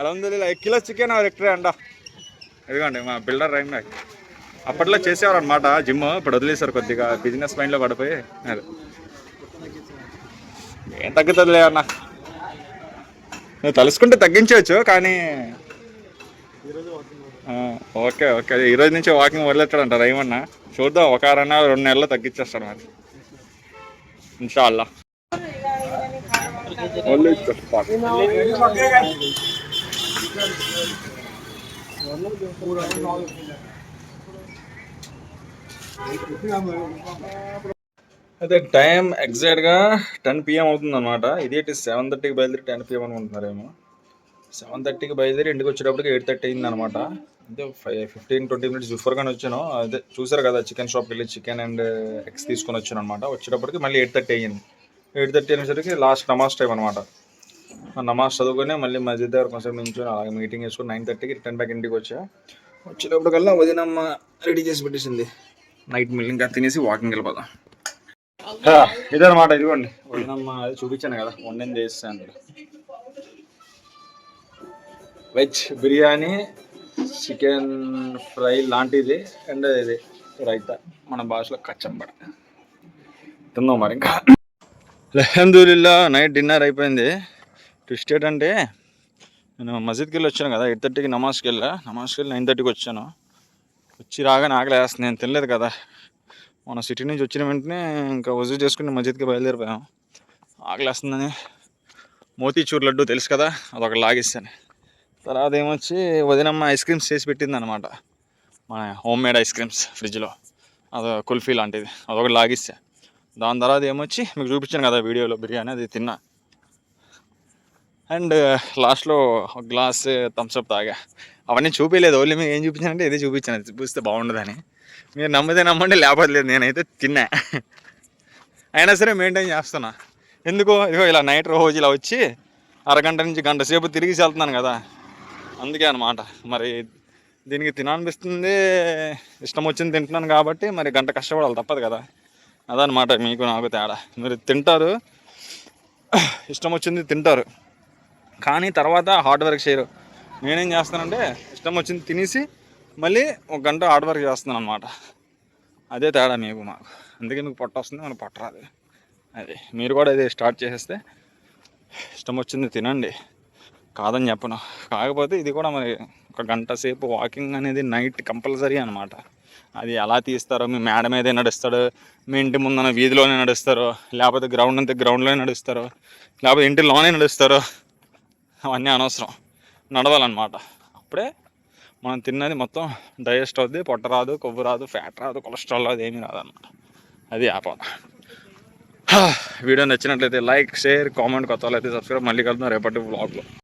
అల్హమ్దులిల్లాహ్ 1 kilo chicken और 1 tray अंडा ఇదిగోండి మా బిల్డర్ రైమ్ నాయక్. అప్పట్లో చేసేవారు అనమాట జిమ్, ఇప్పుడు వదిలేశారు కొద్దిగా బిజినెస్ మైండ్లో పడిపోయి. అది ఏం తగ్గుతుందిలే అన్న, నువ్వు తలుసుకుంటే తగ్గించవచ్చు కానీ ఓకే ఓకే. ఈరోజు నుంచి వాకింగ్ వదిలేస్తాడంట రైమన్న. చూద్దాం, ఒక 2 నెలల్లో తగ్గించేస్తాడు మరి ఇన్షాల్లా. అయితే టైం ఎగ్జాక్ట్గా 10 PM అవుతుంది అనమాట. ఇదేంటి 7:30కి బయలుదేరి 10 PM అనుకుంటున్నారేమో. 7:30కి బయలుదేరి ఇంటికి వచ్చేటప్పటికి 8:30 అయింది అనమాట. అంటే 15-20 మినిట్స్ బిఫోర్గానే వచ్చాను. అదే చూసారు కదా, చికెన్ షాప్కి వెళ్ళి చికెన్ అండ్ ఎగ్స్ తీసుకొని వచ్చాను అనమాట. వచ్చేటప్పటికి మళ్ళీ 8:30 అయ్యింది. 8:30 అనేసరికి లాస్ట్ నమాజ్ టైం అనమాట. నమాజ్ చదువుకొని మళ్ళీ మస్జిద్ దగ్గర కొంచెం నించుని అలాగే మీటింగ్ వేసుకొని 9:30కి రిటర్న్ బ్యాక్ ఇంటికి వచ్చా. వచ్చేటప్పటికల్లా వదినమ్మ రెడీ చేసి పెట్టేసింది నైట్ మిల్. ఇంకా తినేసి వాకింగ్ వెళ్ళిపోదాం. ఇదనమాట, ఇదిగోండి వదినమ్మ అది చూపించాను కదా వండింది చేస్తాను. వెజ్ బిర్యానీ, చికెన్ ఫ్రై లాంటిది అండ్ ఇది రైతా, మన భాషలో కచ్చంబడ. తిందాం మరి. ఇంకా అల్హమ్దులిల్లాహ్ నైట్ డిన్నర్ అయిపోయింది. ట్విస్ట్ ఏంటంటే, నేను మస్జిద్కి వెళ్ళి వచ్చాను కదా, 8:30కి నమాజ్కి వెళ్ళి 9:30కి వచ్చాను. వచ్చి రాగానే ఆకలి వేస్తుంది. నేను తినలేదు కదా, మన సిటీ నుంచి వచ్చిన వెంటనే ఇంకా వజూ చేసుకుని మస్జిద్కి బయలుదేరిపోయాం. ఆకలి వేస్తుందని మోతీచూర్ లడ్డు తెలుసు కదా, అదొకటి లాగిస్తాను. తర్వాత ఏమొచ్చి వదినమ్మ ఐస్ క్రీమ్స్ చేసి పెట్టింది అనమాట, మన హోమ్ మేడ్ ఐస్ క్రీమ్స్ ఫ్రిడ్జ్లో, అది కుల్ఫీ లాంటిది, అదొకటి లాగిస్తా. దాని తర్వాత ఏమొచ్చి మీకు చూపించాను కదా వీడియోలో బిర్యానీ, అది తిన్నా. అండ్ లాస్ట్లో ఒక గ్లాస్ థమ్స్అప్ తాగా. అవన్నీ చూపించలేదు, ఓన్లీ మీకు ఏం చూపించానంటే ఇదే చూపించాను, చూపిస్తే బాగుండదని. మీరు నమ్మితే నమ్మండి, లేకపోతే లేదు. నేనైతే తిన్నా, అయినా సరే మెయింటైన్ చేస్తున్నా. ఎందుకో ఇదిగో ఇలా నైట్ రోజు ఇలా వచ్చి అరగంట నుంచి గంట సేపు తిరిగి వెళ్తున్నాను కదా, అందుకే అనమాట. మరి దీనికి తినాలనిపిస్తుంది, ఇష్టం వచ్చింది తింటున్నాను కాబట్టి మరి గంట కష్టపడాలి, తప్పదు కదా. అదనమాట మీకు నాకు తేడా. మీరు తింటారు, ఇష్టం వచ్చింది తింటారు, కానీ తర్వాత హార్డ్ వర్క్ చేయరు. నేనేం చేస్తానంటే ఇష్టం వచ్చింది తినేసి మళ్ళీ 1 గంట హార్డ్ వర్క్ చేస్తున్నాను అనమాట. అదే తేడా మీకు మాకు. అందుకే మీకు పొట్ట వస్తుంది, మనకు పొట్ట రాదు. అది మీరు కూడా అదే స్టార్ట్ చేసేస్తే ఇష్టం వచ్చింది తినండి, కాదని చెప్పను. కాకపోతే ఇది కూడా మరి 1 గంట సేపు వాకింగ్ అనేది నైట్ కంపల్సరీ అనమాట. అది ఎలా తీస్తారో, మీ మేడ మీదే నడుస్తాడు, మీ ఇంటి ముందున్న వీధిలోనే నడుస్తారో, లేకపోతే గ్రౌండ్ అంతా గ్రౌండ్లోనే నడుస్తారో, లేకపోతే ఇంటిలోనే నడుస్తారో, అవన్నీ అనవసరం. నడవాలన్నమాట. అప్పుడే మనం తిన్నది మొత్తం డైజెస్ట్ అవుద్ది, పొట్ట రాదు, కొవ్వు రాదు, ఫ్యాట్ రాదు, కొలెస్ట్రాల్ రాదు, ఏమీ రాదన్నమాట. అది ఆపాలి. వీడియో నచ్చినట్లయితే లైక్, షేర్, కామెంట్, కొత్త వాళ్ళైతే సబ్స్క్రైబ్. మళ్ళీ కలుద్దాం రేపటి వ్లాగ్లో.